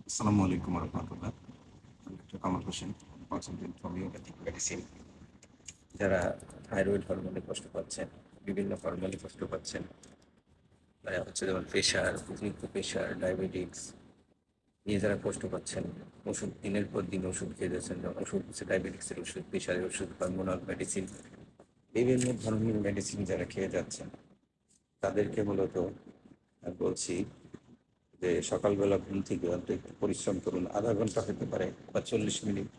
আসসালামু আলাইকুম রহমতুল্লাহ। Doctor Kamal Hossain, consultant from homeopathic medicine. যারা থাইরয়েড হরমোনে কষ্ট পাচ্ছেন, বিভিন্ন হরমোনে কষ্ট পাচ্ছেন, হচ্ছে যেমন প্রেশার, অতিরিক্ত প্রেশার, ডায়াবেটিক্স নিয়ে যারা কষ্ট পাচ্ছেন, ওষুধ দিনের পর দিন ওষুধ খেয়ে যাচ্ছেন, যেমন ওষুধ হচ্ছে ডায়াবেটিক্সের ওষুধ, প্রেশারের ওষুধ, হরমোনাল মেডিসিন, বিভিন্ন ধরনের মেডিসিন যারা খেয়ে যাচ্ছেন, তাদেরকে মূলত আমি বলছি যে সকালবেলা ঘুম থেকে অন্তত একটু পরিশ্রম করুন। আধা ঘন্টা হতে পারে বা 40 মিনিট।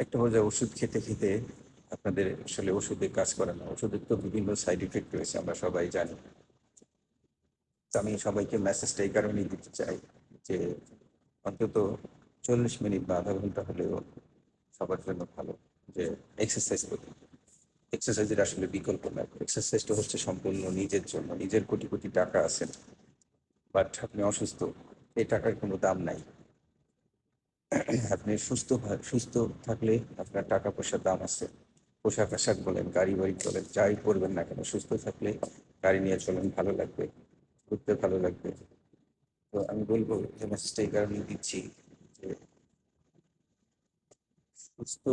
একটা পর্যায়ে ওষুধ খেতে খেতে আপনাদের আসলে ওষুধে কাজ করে না। ওষুধের তো বিভিন্ন সাইড ইফেক্ট রয়েছে, আমরা সবাই জানি। তো আমি সবাইকে মেসেজটা এই কারণেই দিতে চাই যে অন্তত 40 মিনিট বা আধা ঘন্টা হলেও সবার জন্য ভালো যে এক্সারসাইজ করুন। এক্সারসাইজের আসলে বিকল্প নাই। এক্সারসাইজটা হচ্ছে সম্পূর্ণ নিজের জন্য। নিজের কোটি কোটি টাকা আছে, বাট আপনি অসুস্থ, এই টাকার কোনো দাম নাই। আপনি সুস্থ থাকলে আপনার টাকা পয়সার দাম আছে। পোশাক আশাক বলেন, গাড়ি বাড়ি বলেন, যাই করবেন না কেন, সুস্থ থাকলে গাড়ি নিয়ে চলেন, ভালো লাগবে, ঘুরতে ভালো লাগবে। তো আমি বলবো যে মেসেজটা এই কারণেই দিচ্ছি যে সুস্থ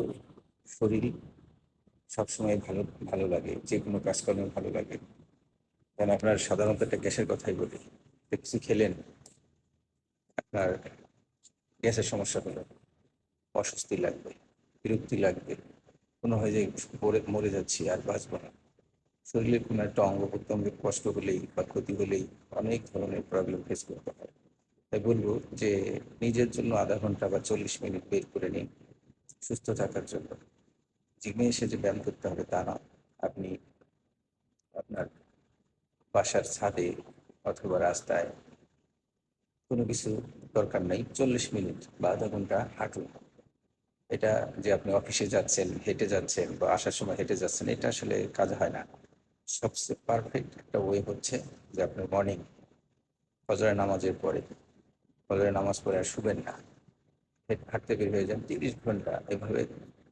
শরীর সবসময় ভালো ভালো লাগে, যে কোনো কাজকর্মে ভালো লাগে। কারণ আপনার সাধারণত একটা গ্যাসের কথাই বলি, তো কিছু খেলেন, আপনার গ্যাসের সমস্যা হলো, অস্বস্তি লাগবে, বিরক্তি লাগবে, মনে হয় যে মরে মরে যাচ্ছি, আর বাঁচবো না। শরীরের কোনো একটা অঙ্গ প্রত্যঙ্গের কষ্ট হলেই বা ক্ষতি হলেই অনেক ধরনের প্রবলেম ফেস করতে হয়। তাই বলবো যে নিজের জন্য আধা ঘন্টা বা 40 মিনিট বের করে নিন সুস্থ থাকার জন্য। জিমে এসে যে ব্যায়াম করতে হবে তা না। আপনি আপনার বাসার ছাদে অথবা রাস্তায়, কোনো কিছু দরকার নেই, 40 মিনিট বা আধা ঘন্টা হাঁটুন। এটা যে আপনি অফিসে যাচ্ছেন হেঁটে যাচ্ছেন বা আসার সময় হেঁটে যাচ্ছেন, এটা আসলে কাজ হয় না। সবচেয়ে পারফেক্ট একটা ওয়ে হচ্ছে যে আপনার মর্নিং ফজরের নামাজের পরে, ফজরের নামাজ পড়ে আর শুবেন না, হাঁটতে বের হয়ে যান 30 ঘন্টা। এভাবে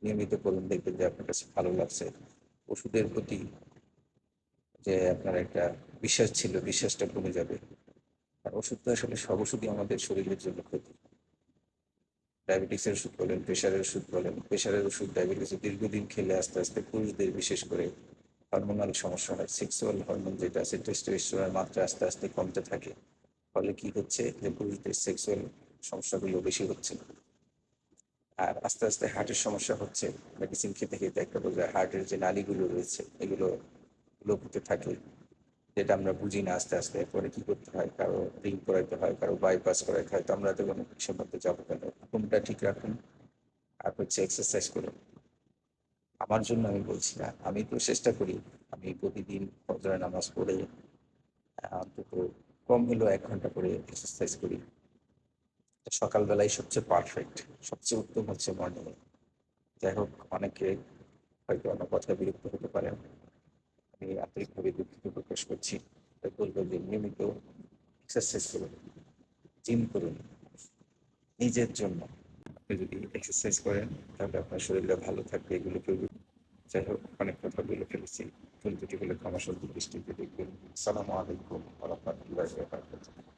নিয়মিত করুন, দেখবেন যে আপনার কাছে ভালো লাগছে। ওষুধের প্রতি যে আপনার একটা বিশ্বাস ছিল, বিশ্বাসটা কমে যাবে। আর ওষুধ তো আসলে সব ওষুধই আমাদের শরীরের জন্য ক্ষতি। ডায়াবেটিক্সের ওষুধ বলেন, প্রেশারের ওষুধ বলেন, প্রেশারের ওষুধ ডায়াবেটিসের দীর্ঘদিন খেলে আস্তে আস্তে পুরুষদের বিশেষ করে হরমোনাল সমস্যা হয়। সেক্সুয়াল হরমোন যেটা আছে, টেস্টোস্টেরনের মাত্রা আস্তে আস্তে কমতে থাকে। ফলে কি হচ্ছে যে পুরুষদের সেক্সুয়াল সমস্যাগুলো বেশি হচ্ছে। আর আস্তে আস্তে হার্টের সমস্যা হচ্ছে। মেডিসিন খেতে খেতে একটা পর্যায়ে হার্টের যে নালীগুলো রয়েছে এগুলো লোপ হতে থাকে, যেটা আমরা বুঝি না। আস্তে আস্তে এরপরে কি করতে হয়, কারো রিং করাইতে হয়, কারো বাইপাস করাইতে হয়। তো আমরা তো কোনো কিছু মধ্যে যাবো কেন? ঘুমটা ঠিক রাখুন, আর হচ্ছে এক্সারসাইজ করুন। আমার জন্য আমি বলছি না, আমি তো চেষ্টা করি। আমি প্রতিদিন ফজরের নামাজ পড়ে অন্তত কম হলেও 1 ঘন্টা করে এক্সারসাইজ করি। তো সকালবেলায় সবচেয়ে পারফেক্ট, সবচেয়ে উত্তম হচ্ছে মর্নিং। যাই হোক, অনেকে হয়তো আমার কথায় বিরক্ত হতে পারেন, আমি আন্তরিকভাবে দুঃখিত প্রকাশ করছি। তাই বলবো যে নিয়মিত এক্সারসাইজ করুন, জিম করুন নিজের জন্য। আপনি যদি এক্সারসাইজ করেন তাহলে আপনার শরীরটা ভালো থাকবে, এগুলো কেউ। যাই হোক, অনেক কথা বলে ফেলেছি, ভুল ত্রুটি হলে ক্ষমা সুন্দর দৃষ্টিতে দেখবেন। আসসালামু আলাইকুম ওয়া রাহমাতুল্লাহি ওয়া বারাকাতুহু।